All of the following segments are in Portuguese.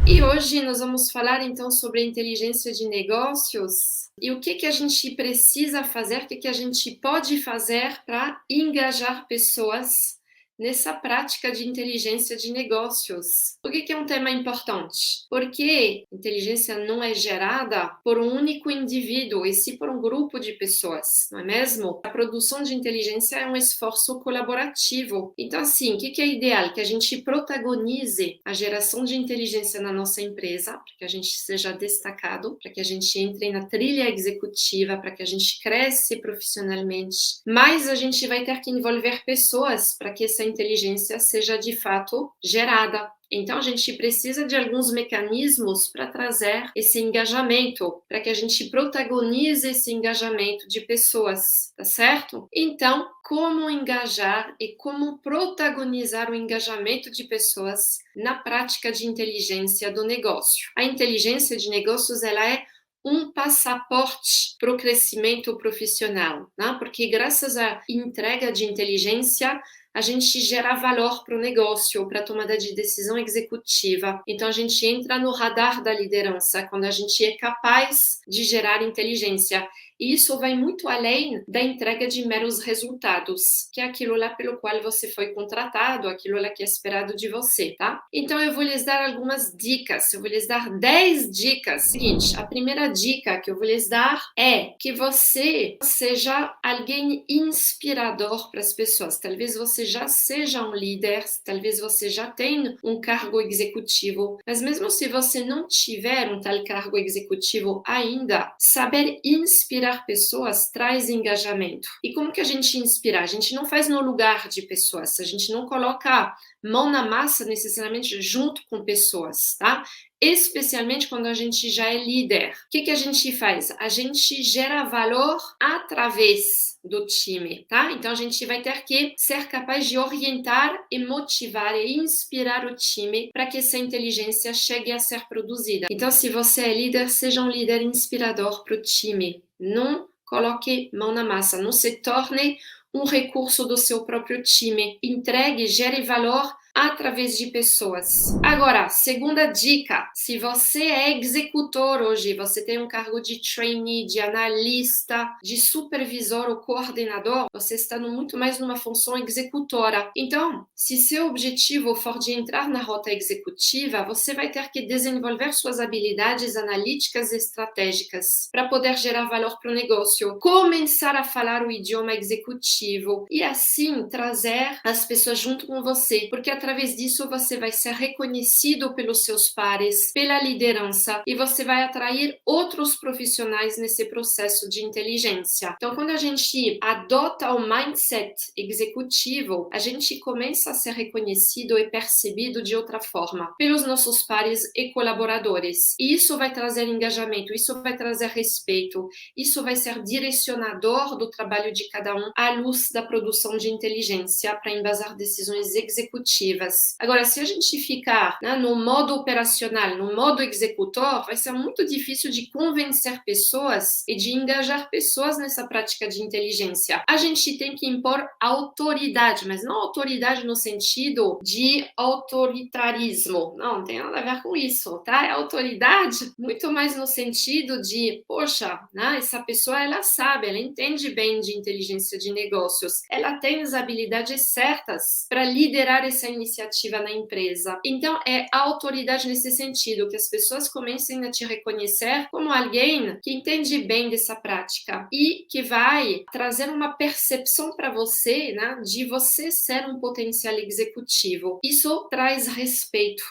E hoje nós vamos falar então sobre a inteligência de negócios e o que a gente precisa fazer, o que a gente pode fazer para engajar pessoas nessa prática de inteligência de negócios. Por que é um tema importante? Porque inteligência não é gerada por um único indivíduo, e sim por um grupo de pessoas, não é mesmo? A produção de inteligência é um esforço colaborativo. Então, assim, o que é ideal? Que a gente protagonize a geração de inteligência na nossa empresa, para que a gente seja destacado, para que a gente entre na trilha executiva, para que a gente cresça profissionalmente. Mas a gente vai ter que envolver pessoas para que essa inteligência seja de fato gerada. Então, a gente precisa de alguns mecanismos para trazer esse engajamento, para que a gente protagonize esse engajamento de pessoas, tá certo? Então, como engajar e como protagonizar o engajamento de pessoas na prática de inteligência do negócio? A inteligência de negócios, ela é um passaporte para o crescimento profissional, né? Porque graças à entrega de inteligência, a gente gera valor para o negócio, para a tomada de decisão executiva. Então, a gente entra no radar da liderança quando a gente é capaz de gerar inteligência. E isso vai muito além da entrega de meros resultados, que é aquilo lá pelo qual você foi contratado, aquilo lá que é esperado de você, tá? Então, eu vou lhes dar algumas dicas, eu vou lhes dar 10 dicas. Seguinte, a primeira dica que eu vou lhes dar é que você seja alguém inspirador para as pessoas. Talvez você já seja um líder, talvez você já tenha um cargo executivo, mas mesmo se você não tiver um tal cargo executivo ainda, saber inspirar pessoas traz engajamento. E como que a gente inspira? A gente não faz no lugar de pessoas, a gente não coloca mão na massa necessariamente junto com pessoas, tá? Especialmente quando a gente já é líder. O que a gente faz? A gente gera valor através do time, tá? Então a gente vai ter que ser capaz de orientar e motivar e inspirar o time para que essa inteligência chegue a ser produzida. Então, se você é líder, seja um líder inspirador para o time. Não coloque mão na massa, não se torne um recurso do seu próprio time. Entregue, gere valor através de pessoas. Agora, segunda dica, se você é executor hoje, você tem um cargo de trainee, de analista, de supervisor ou coordenador, você está muito mais numa função executora. Então, se seu objetivo for de entrar na rota executiva, você vai ter que desenvolver suas habilidades analíticas e estratégicas para poder gerar valor para o negócio, começar a falar o idioma executivo e assim trazer as pessoas junto com você, porque através disso você vai ser reconhecido pelos seus pares, pela liderança e você vai atrair outros profissionais nesse processo de inteligência. Então, quando a gente adota o mindset executivo, a gente começa a ser reconhecido e percebido de outra forma pelos nossos pares e colaboradores. E isso vai trazer engajamento, isso vai trazer respeito, isso vai ser direcionador do trabalho de cada um à luz da produção de inteligência para embasar decisões executivas. Agora, se a gente ficar no modo operacional, no modo executor, vai ser muito difícil de convencer pessoas e de engajar pessoas nessa prática de inteligência. A gente tem que impor autoridade, mas não autoridade no sentido de autoritarismo. Não tem nada a ver com isso, tá? É autoridade muito mais no sentido de, poxa, essa pessoa, ela sabe, ela entende bem de inteligência de negócios, ela tem as habilidades certas para liderar essa iniciativa na empresa. Então, é a autoridade nesse sentido, que as pessoas comecem a te reconhecer como alguém que entende bem dessa prática e que vai trazer uma percepção para você, de você ser um potencial executivo. Isso traz respeito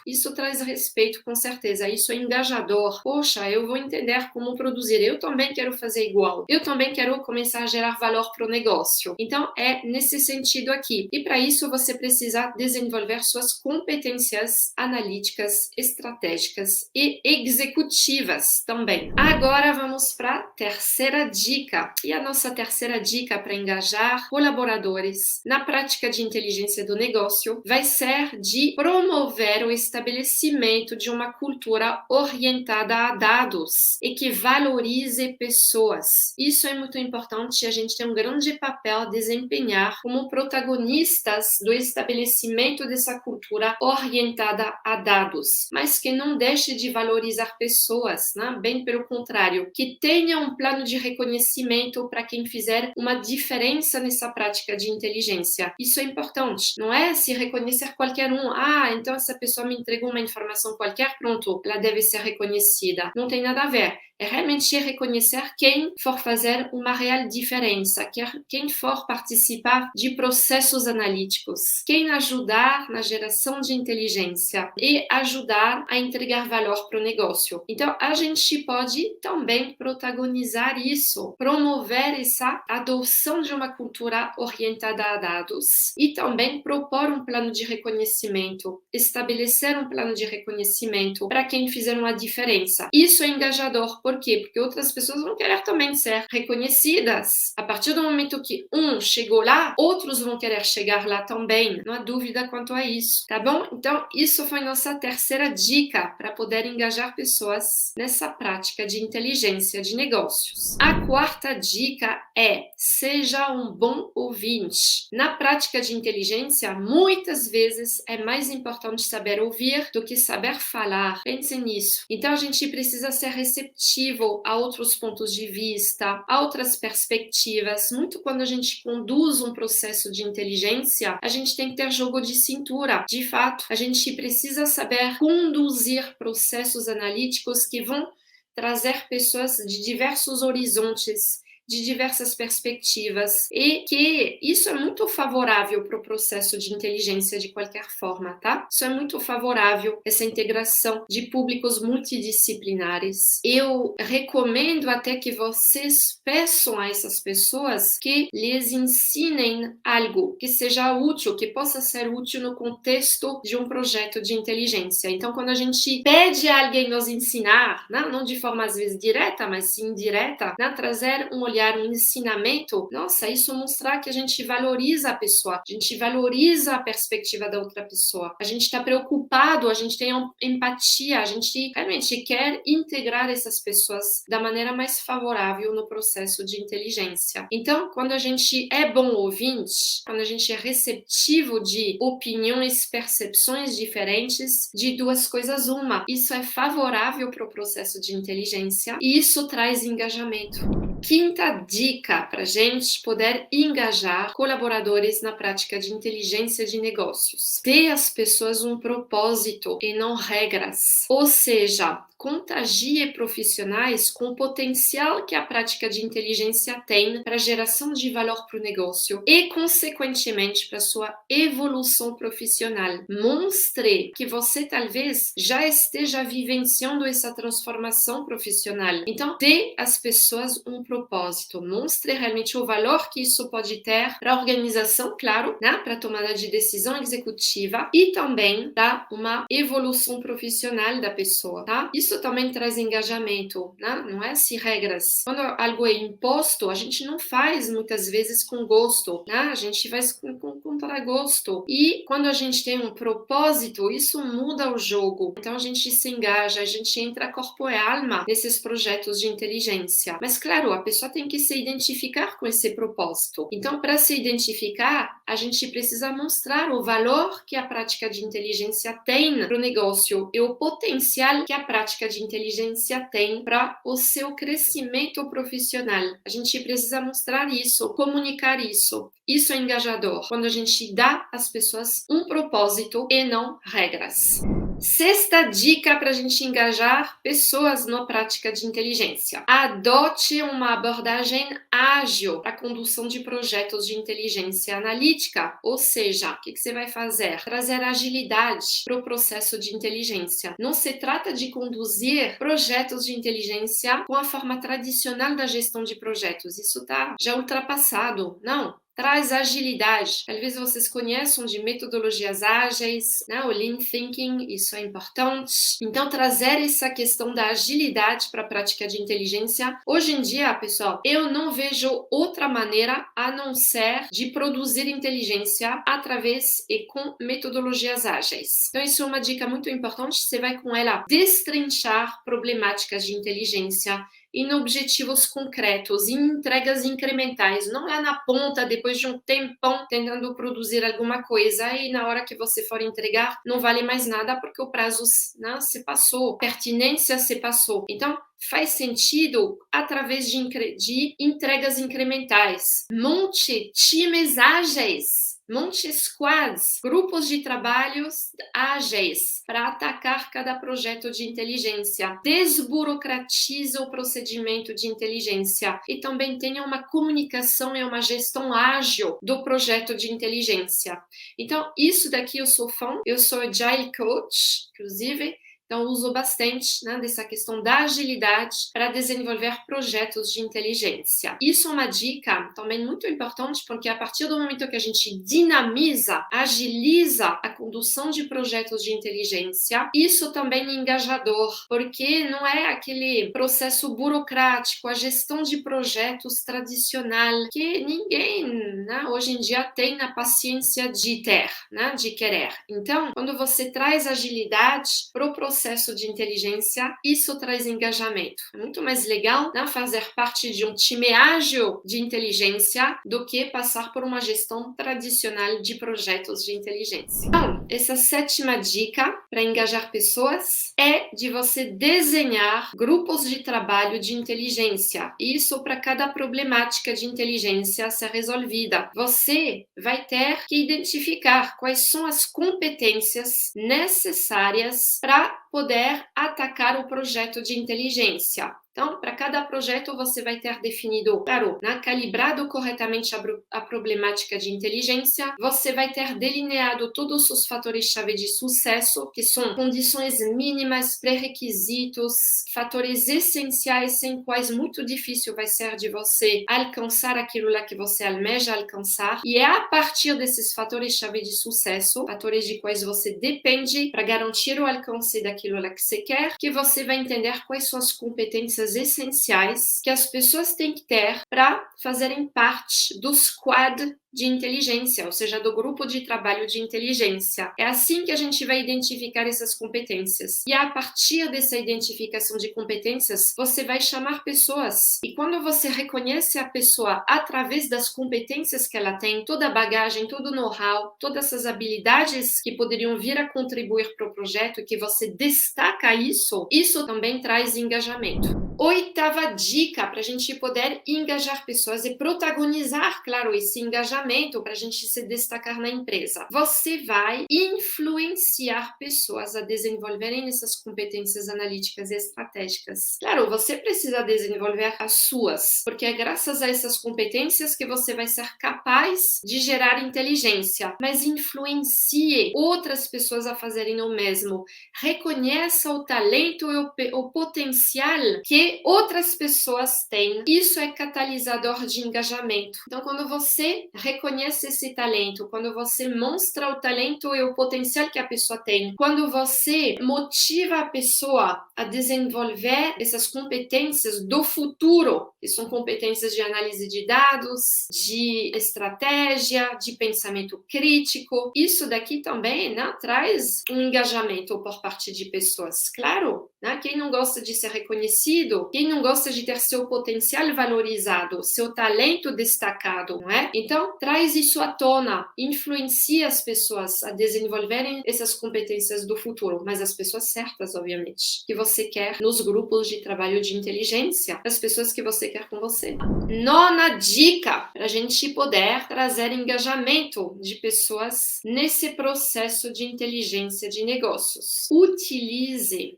com certeza, isso é engajador. Poxa, eu vou entender como produzir, eu também quero fazer igual, eu também quero começar a gerar valor para o negócio. Então, é nesse sentido aqui. E para isso, você precisa desenvolver desenvolver suas competências analíticas, estratégicas e executivas também. Agora vamos para a terceira dica. E a nossa terceira dica para engajar colaboradores na prática de inteligência do negócio vai ser de promover o estabelecimento de uma cultura orientada a dados e que valorize pessoas. Isso é muito importante, a gente tem um grande papel a desempenhar como protagonistas do estabelecimento dessa cultura orientada a dados, mas que não deixe de valorizar pessoas, né? Bem pelo contrário, que tenha um plano de reconhecimento para quem fizer uma diferença nessa prática de inteligência. Isso é importante, não é se reconhecer qualquer um. Ah, então essa pessoa me entregou uma informação qualquer, pronto, ela deve ser reconhecida. Não tem nada a ver. É realmente reconhecer quem for fazer uma real diferença, quem for participar de processos analíticos, quem ajudar na geração de inteligência e ajudar a entregar valor para o negócio. Então, a gente pode também protagonizar isso, promover essa adoção de uma cultura orientada a dados e também propor um plano de reconhecimento, estabelecer um plano de reconhecimento para quem fizer uma diferença. Isso é engajador. Por quê? Porque outras pessoas vão querer também ser reconhecidas. A partir do momento que um chegou lá, outros vão querer chegar lá também. Não há dúvida quanto a isso, tá bom? Então, isso foi nossa terceira dica para poder engajar pessoas nessa prática de inteligência de negócios. A quarta dica é: seja um bom ouvinte. Na prática de inteligência, muitas vezes é mais importante saber ouvir do que saber falar. Pense nisso. Então, a gente precisa ser receptivo a outros pontos de vista, a outras perspectivas. Muito quando a gente conduz um processo de inteligência, a gente tem que ter jogo de cintura. De fato, a gente precisa saber conduzir processos analíticos que vão trazer pessoas de diversos horizontes, de diversas perspectivas, e que isso é muito favorável para o processo de inteligência de qualquer forma, tá? Isso é muito favorável, essa integração de públicos multidisciplinares. Eu recomendo até que vocês peçam a essas pessoas que lhes ensinem algo que seja útil, que possa ser útil no contexto de um projeto de inteligência. Então, quando a gente pede a alguém nos ensinar, não de forma às vezes direta, mas sim indireta, trazer um olhar, um ensinamento, nossa, isso mostrar que a gente valoriza a pessoa, a gente valoriza a perspectiva da outra pessoa, a gente está preocupado, a gente tem empatia, a gente realmente quer integrar essas pessoas da maneira mais favorável no processo de inteligência. Então, quando a gente é bom ouvinte, quando a gente é receptivo de opiniões, percepções diferentes, de duas coisas uma, isso é favorável para o processo de inteligência e isso traz engajamento. Quinta dica para a gente poder engajar colaboradores na prática de inteligência de negócios: dê às pessoas um propósito e não regras. Ou seja, contagie profissionais com o potencial que a prática de inteligência tem para a geração de valor para o negócio e, consequentemente, para a sua evolução profissional. Mostre que você talvez já esteja vivenciando essa transformação profissional. Então, dê às pessoas um propósito. Mostre realmente o valor que isso pode ter para a organização, claro, para a tomada de decisão executiva e também para uma evolução profissional da pessoa, tá? Isso também traz engajamento, não é assim regras. Quando algo é imposto, a gente não faz muitas vezes com gosto, a gente faz com contragosto. E quando a gente tem um propósito, isso muda o jogo. Então a gente se engaja, a gente entra corpo e alma nesses projetos de inteligência. Mas claro, a pessoa tem que se identificar com esse propósito. Então, para se identificar, a gente precisa mostrar o valor que a prática de inteligência tem para o negócio e o potencial que a prática de inteligência tem para o seu crescimento profissional. A gente precisa mostrar isso, comunicar isso. Isso é engajador, quando a gente dá às pessoas um propósito e não regras. Sexta dica para a gente engajar pessoas na prática de inteligência: adote uma abordagem ágil para a condução de projetos de inteligência analítica. Ou seja, o que você vai fazer? Trazer agilidade para o processo de inteligência. Não se trata de conduzir projetos de inteligência com a forma tradicional da gestão de projetos. Isso está já ultrapassado. Não. traz agilidade. Talvez vocês conheçam de metodologias ágeis, né? O Lean Thinking, isso é importante. Então, trazer essa questão da agilidade para a prática de inteligência. Hoje em dia, pessoal, eu não vejo outra maneira a não ser de produzir inteligência através e com metodologias ágeis. Então, isso é uma dica muito importante. Você vai com ela destrinchar problemáticas de inteligência em objetivos concretos, em entregas incrementais, não lá na ponta, depois de um tempão tentando produzir alguma coisa e na hora que você for entregar não vale mais nada porque o prazo, né, se passou, pertinência se passou. Então, faz sentido através de entregas incrementais. Monte times ágeis. Monte squads, grupos de trabalhos ágeis para atacar cada projeto de inteligência. Desburocratiza o procedimento de inteligência e também tenha uma comunicação e uma gestão ágil do projeto de inteligência. Então, isso daqui eu sou fã, eu sou Agile Coach, inclusive. Então, uso bastante, né, dessa questão da agilidade para desenvolver projetos de inteligência. Isso é uma dica também muito importante, porque a partir do momento que a gente dinamiza, agiliza a condução de projetos de inteligência, isso também é engajador, porque não é aquele processo burocrático, a gestão de projetos tradicional, que ninguém, né, hoje em dia tem a paciência de ter, né, de querer. Então, quando você traz agilidade para o processo de inteligência, isso traz engajamento. É muito mais legal, né, fazer parte de um time ágil de inteligência do que passar por uma gestão tradicional de projetos de inteligência. Então, essa sétima dica para engajar pessoas é de você desenhar grupos de trabalho de inteligência. Isso para cada problemática de inteligência a ser resolvida. Você vai ter que identificar quais são as competências necessárias para poder atacar o projeto de inteligência. Então, para cada projeto, você vai ter definido, claro, né, calibrado corretamente a problemática de inteligência, você vai ter delineado todos os fatores-chave de sucesso, que são condições mínimas, pré-requisitos, fatores essenciais sem quais muito difícil vai ser de você alcançar aquilo lá que você almeja alcançar. E é a partir desses fatores-chave de sucesso, fatores de quais você depende para garantir o alcance daquilo lá que você quer, que você vai entender quais são as competências essenciais que as pessoas têm que ter para fazerem parte do squad de inteligência, ou seja, do grupo de trabalho de inteligência. É assim que a gente vai identificar essas competências. E a partir dessa identificação de competências, você vai chamar pessoas. E quando você reconhece a pessoa através das competências que ela tem, toda a bagagem, todo o know-how, todas essas habilidades que poderiam vir a contribuir para o projeto, que você destaca isso, isso também traz engajamento. Oitava dica para a gente poder engajar pessoas e protagonizar, claro, esse engajamento para a gente se destacar na empresa. Você vai influenciar pessoas a desenvolverem essas competências analíticas e estratégicas. Claro, você precisa desenvolver as suas, porque é graças a essas competências que você vai ser capaz de gerar inteligência, mas influencie outras pessoas a fazerem o mesmo. Reconheça o talento e o potencial que outras pessoas têm. Isso é catalisador de engajamento. Então, quando você reconhece esse talento, quando você mostra o talento e o potencial que a pessoa tem, quando você motiva a pessoa a desenvolver essas competências do futuro, que são competências de análise de dados, de estratégia, de pensamento crítico, isso daqui também, né, traz um engajamento por parte de pessoas. Claro, né, quem não gosta de ser reconhecido, quem não gosta de ter seu potencial valorizado, seu talento destacado, não é? Então, traz isso à tona, influencia as pessoas a desenvolverem essas competências do futuro, mas as pessoas certas, obviamente, que você quer nos grupos de trabalho de inteligência, as pessoas que você quer com você. Nona dica, para a gente poder trazer engajamento de pessoas nesse processo de inteligência de negócios. Utilize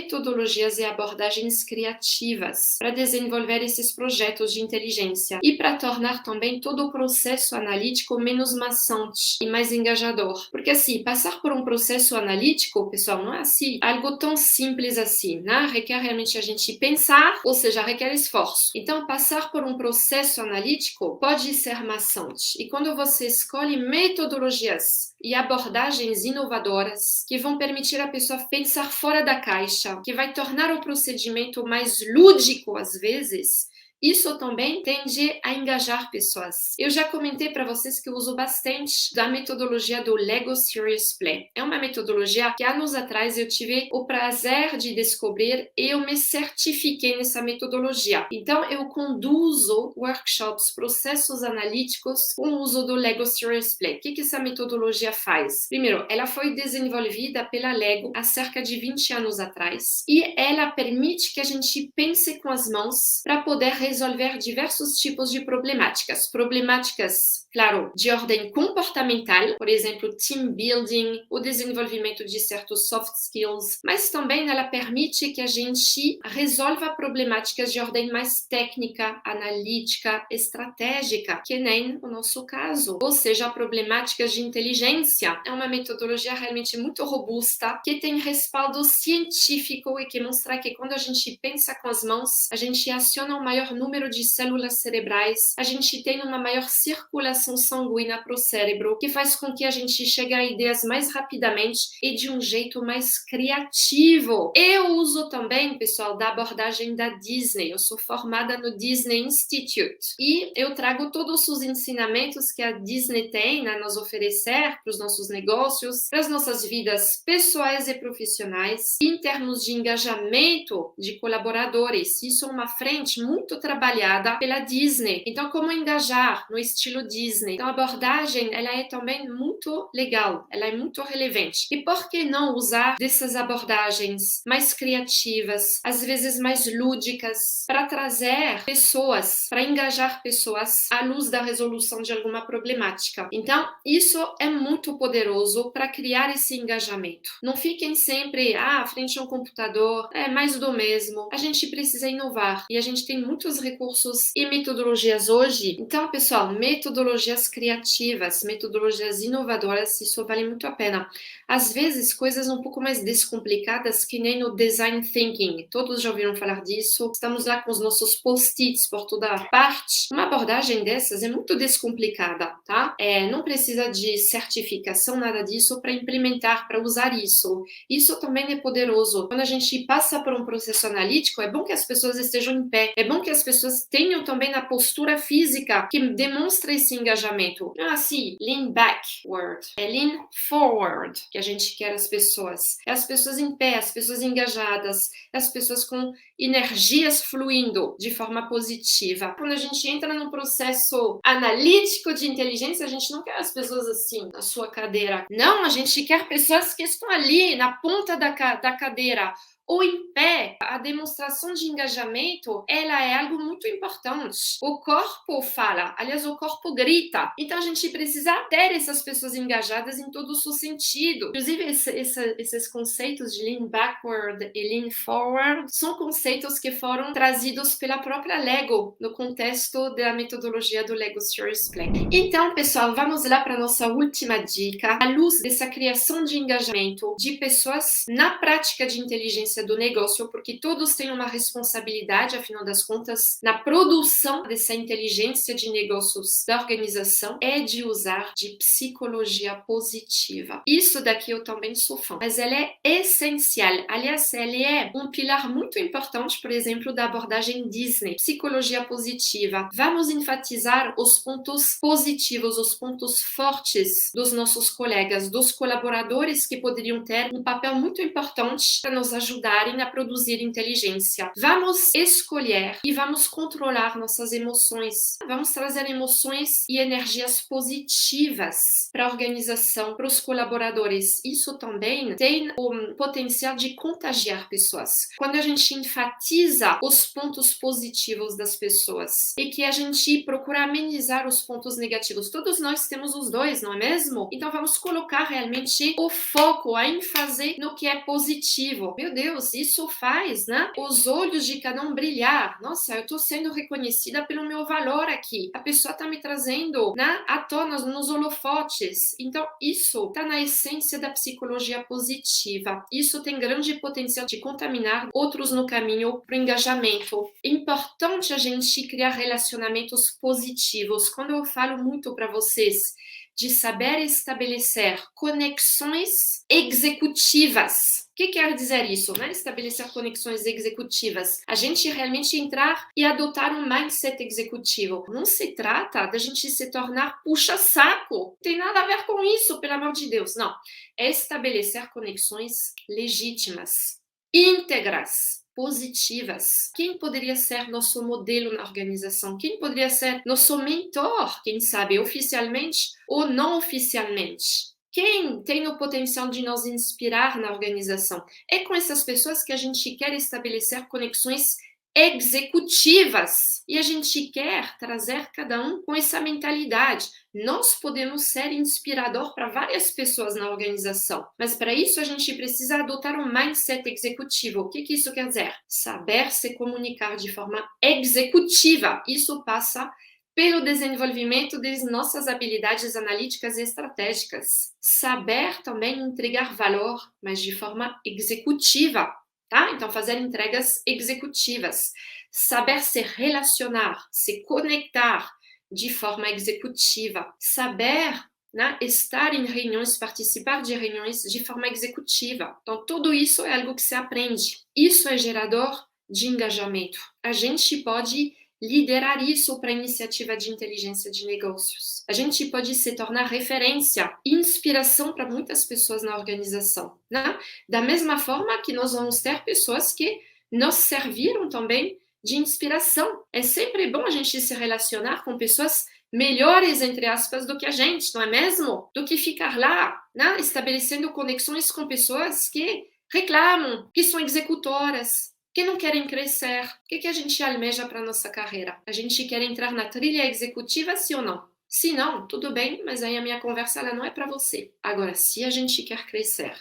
metodologias e abordagens criativas para desenvolver esses projetos de inteligência e para tornar também todo o processo analítico menos maçante e mais engajador. Porque assim, passar por um processo analítico, pessoal, não é assim algo tão simples assim, né? Requer realmente a gente pensar, ou seja, requer esforço. Então, passar por um processo analítico pode ser maçante. E quando você escolhe metodologias e abordagens inovadoras que vão permitir a pessoa pensar fora da caixa, que vai tornar o procedimento mais lúdico às vezes, isso também tende a engajar pessoas. Eu já comentei para vocês que eu uso bastante da metodologia do Lego Serious Play. É uma metodologia que anos atrás eu tive o prazer de descobrir e eu me certifiquei nessa metodologia. Então eu conduzo workshops, processos analíticos com o uso do Lego Serious Play. O que essa metodologia faz? Primeiro, ela foi desenvolvida pela Lego há cerca de 20 anos atrás e ela permite que a gente pense com as mãos para poder resolver diversos tipos de problemáticas. Problemáticas, claro, de ordem comportamental, por exemplo, team building, o desenvolvimento de certos soft skills, mas também ela permite que a gente resolva problemáticas de ordem mais técnica, analítica, estratégica, que nem o nosso caso. Ou seja, problemáticas de inteligência. É uma metodologia realmente muito robusta, que tem respaldo científico e que mostra que quando a gente pensa com as mãos, a gente aciona um maior número de células cerebrais, a gente tem uma maior circulação sanguínea para o cérebro, que faz com que a gente chegue a ideias mais rapidamente e de um jeito mais criativo. Eu uso também, pessoal, da abordagem da Disney. Eu sou formada no Disney Institute e eu trago todos os ensinamentos que a Disney tem a nos oferecer para os nossos negócios, para as nossas vidas pessoais e profissionais, em termos de engajamento de colaboradores. Isso é uma frente muito trabalhada pela Disney. Então, como engajar no estilo Disney? Então, a abordagem, ela é também muito legal, ela é muito relevante. E por que não usar dessas abordagens mais criativas, às vezes mais lúdicas, para trazer pessoas, para engajar pessoas à luz da resolução de alguma problemática? Então, isso é muito poderoso para criar esse engajamento. Não fiquem sempre, frente a um computador, é mais do mesmo. A gente precisa inovar e a gente tem muitos recursos e metodologias hoje. Então, pessoal, metodologias criativas, metodologias inovadoras, isso vale muito a pena. Às vezes, coisas um pouco mais descomplicadas, que nem no design thinking. Todos já ouviram falar disso. Estamos lá com os nossos post-its por toda a parte. Uma abordagem dessas é muito descomplicada, tá? Não precisa de certificação, nada disso, para implementar, para usar isso. Isso também é poderoso. Quando a gente passa por um processo analítico, é bom que as pessoas estejam em pé. É bom que as pessoas tenham também a postura física que demonstra esse engajamento. Não é assim, lean backward, é lean forward que a gente quer as pessoas. É as pessoas em pé, as pessoas engajadas, as pessoas com energias fluindo de forma positiva. Quando a gente entra num processo analítico de inteligência, a gente não quer as pessoas assim, na sua cadeira. Não, a gente quer pessoas que estão ali, na ponta da cadeira, ou em pé. A demonstração de engajamento, ela é algo muito importante. O corpo fala, aliás, o corpo grita. Então, a gente precisa ter essas pessoas engajadas em todo o seu sentido. Inclusive, esses conceitos de lean backward e lean forward são conceitos que foram trazidos pela própria Lego no contexto da metodologia do Lego Serious Play. Então, pessoal, vamos lá para a nossa última dica. À luz dessa criação de engajamento de pessoas na prática de inteligência do negócio, porque todos têm uma responsabilidade, afinal das contas, na produção dessa inteligência de negócios da organização, é de usar de psicologia positiva. Isso daqui eu também sou fã, mas ela é essencial. Aliás, ela é um pilar muito importante, por exemplo, da abordagem Disney, psicologia positiva. Vamos enfatizar os pontos positivos, os pontos fortes dos nossos colegas, dos colaboradores que poderiam ter um papel muito importante para nos ajudar a produzir inteligência. Vamos escolher e vamos controlar nossas emoções. Vamos trazer emoções e energias positivas para a organização, para os colaboradores. Isso também tem o potencial de contagiar pessoas. Quando a gente enfatiza os pontos positivos das pessoas e que a gente procura amenizar os pontos negativos, todos nós temos os dois, não é mesmo? Então vamos colocar realmente o foco, a ênfase no que é positivo. Meu Deus, Deus, isso faz, né, os olhos de cada um brilhar. Nossa, eu estou sendo reconhecida pelo meu valor aqui. A pessoa está me trazendo, né, à tona nos holofotes. Então, isso está na essência da psicologia positiva. Isso tem grande potencial de contaminar outros no caminho para o engajamento. É importante a gente criar relacionamentos positivos. Quando eu falo muito para vocês de saber estabelecer conexões executivas. O que quer dizer isso, né? Estabelecer conexões executivas. A gente realmente entrar e adotar um mindset executivo. Não se trata da gente se tornar puxa-saco. Não tem nada a ver com isso, pelo amor de Deus. Não. É estabelecer conexões legítimas, íntegras, positivas. Quem poderia ser nosso modelo na organização? Quem poderia ser nosso mentor, quem sabe, oficialmente ou não oficialmente? Quem tem o potencial de nos inspirar na organização? É com essas pessoas que a gente quer estabelecer conexões executivas. E a gente quer trazer cada um com essa mentalidade. Nós podemos ser inspirador para várias pessoas na organização, mas para isso a gente precisa adotar um mindset executivo. O que isso quer dizer? Saber se comunicar de forma executiva. Isso passa pelo desenvolvimento das nossas habilidades analíticas e estratégicas. Saber também entregar valor, mas de forma executiva. Tá? Então, fazer entregas executivas, saber se relacionar, se conectar de forma executiva, saber, né, estar em reuniões, participar de reuniões de forma executiva. Então, tudo isso é algo que se aprende. Isso é gerador de engajamento. A gente pode liderar isso para a iniciativa de inteligência de negócios. A gente pode se tornar referência, inspiração para muitas pessoas na organização, né? Da mesma forma que nós vamos ter pessoas que nos serviram também de inspiração. É sempre bom a gente se relacionar com pessoas melhores, entre aspas, do que a gente, não é mesmo? Do que ficar lá, né? Estabelecendo conexões com pessoas que reclamam, que são executoras, que não querem crescer. O que a gente almeja para a nossa carreira? A gente quer entrar na trilha executiva, sim ou não? Se não, tudo bem, mas aí a minha conversa ela não é para você. Agora, se a gente quer crescer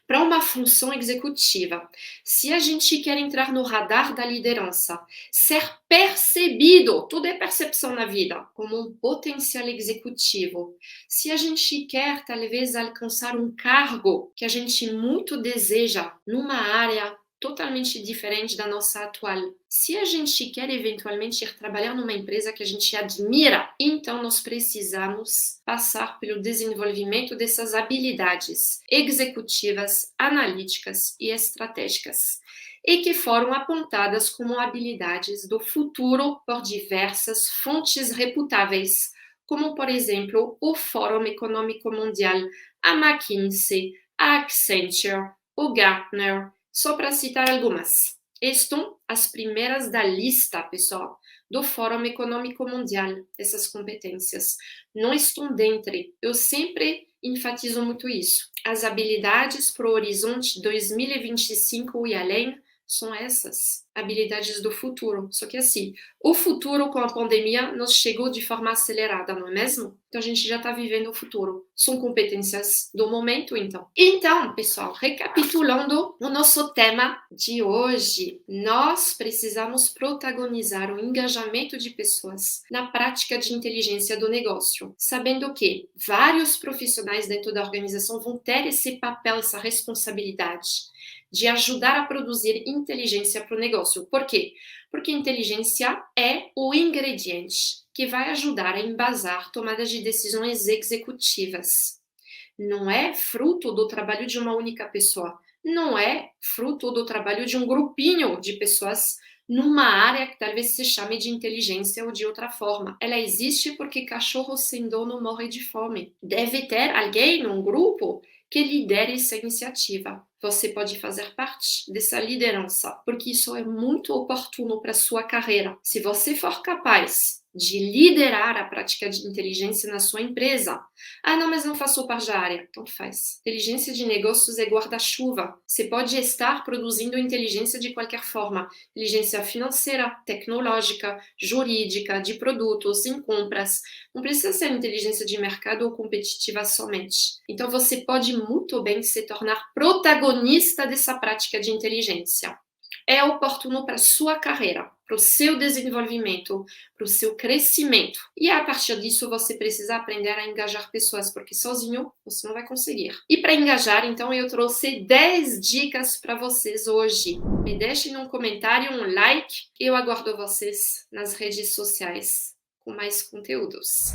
para uma função executiva, se a gente quer entrar no radar da liderança, ser percebido, tudo é percepção na vida, como um potencial executivo, se a gente quer talvez alcançar um cargo que a gente muito deseja numa área totalmente diferente da nossa atual. Se a gente quer eventualmente ir trabalhar numa empresa que a gente admira, então nós precisamos passar pelo desenvolvimento dessas habilidades executivas, analíticas e estratégicas, e que foram apontadas como habilidades do futuro por diversas fontes reputáveis, como, por exemplo, o Fórum Econômico Mundial, a McKinsey, a Accenture, o Gartner, só para citar algumas. Estão as primeiras da lista, pessoal, do Fórum Econômico Mundial, essas competências. Não estão dentro. Eu sempre enfatizo muito isso. As habilidades para o horizonte 2025 e além são essas habilidades do futuro. Só que assim, o futuro com a pandemia nos chegou de forma acelerada, não é mesmo? Então a gente já está vivendo o futuro. São competências do momento, então. Então, pessoal, recapitulando o nosso tema de hoje, nós precisamos protagonizar o engajamento de pessoas na prática de inteligência do negócio, sabendo que vários profissionais dentro da organização vão ter esse papel, essa responsabilidade de ajudar a produzir inteligência para o negócio. Por quê? Porque inteligência é o ingrediente que vai ajudar a embasar tomadas de decisões executivas. Não é fruto do trabalho de uma única pessoa. Não é fruto do trabalho de um grupinho de pessoas numa área que talvez se chame de inteligência ou de outra forma. Ela existe porque cachorro sem dono morre de fome. Deve ter alguém num grupo que lidere essa iniciativa. Você pode fazer parte dessa liderança, porque isso é muito oportuno para a sua carreira. Se você for capaz de liderar a prática de inteligência na sua empresa. Ah, não, mas não faço parte da área. Então faz. Inteligência de negócios é guarda-chuva. Você pode estar produzindo inteligência de qualquer forma. Inteligência financeira, tecnológica, jurídica, de produtos, em compras. Não precisa ser inteligência de mercado ou competitiva somente. Então você pode muito bem se tornar protagonista dessa prática de inteligência. É oportuno para a sua carreira, para o seu desenvolvimento, para o seu crescimento. E a partir disso você precisa aprender a engajar pessoas, porque sozinho você não vai conseguir. E para engajar, então, eu trouxe 10 dicas para vocês hoje. Me deixem um comentário, um like. Eu aguardo vocês nas redes sociais com mais conteúdos.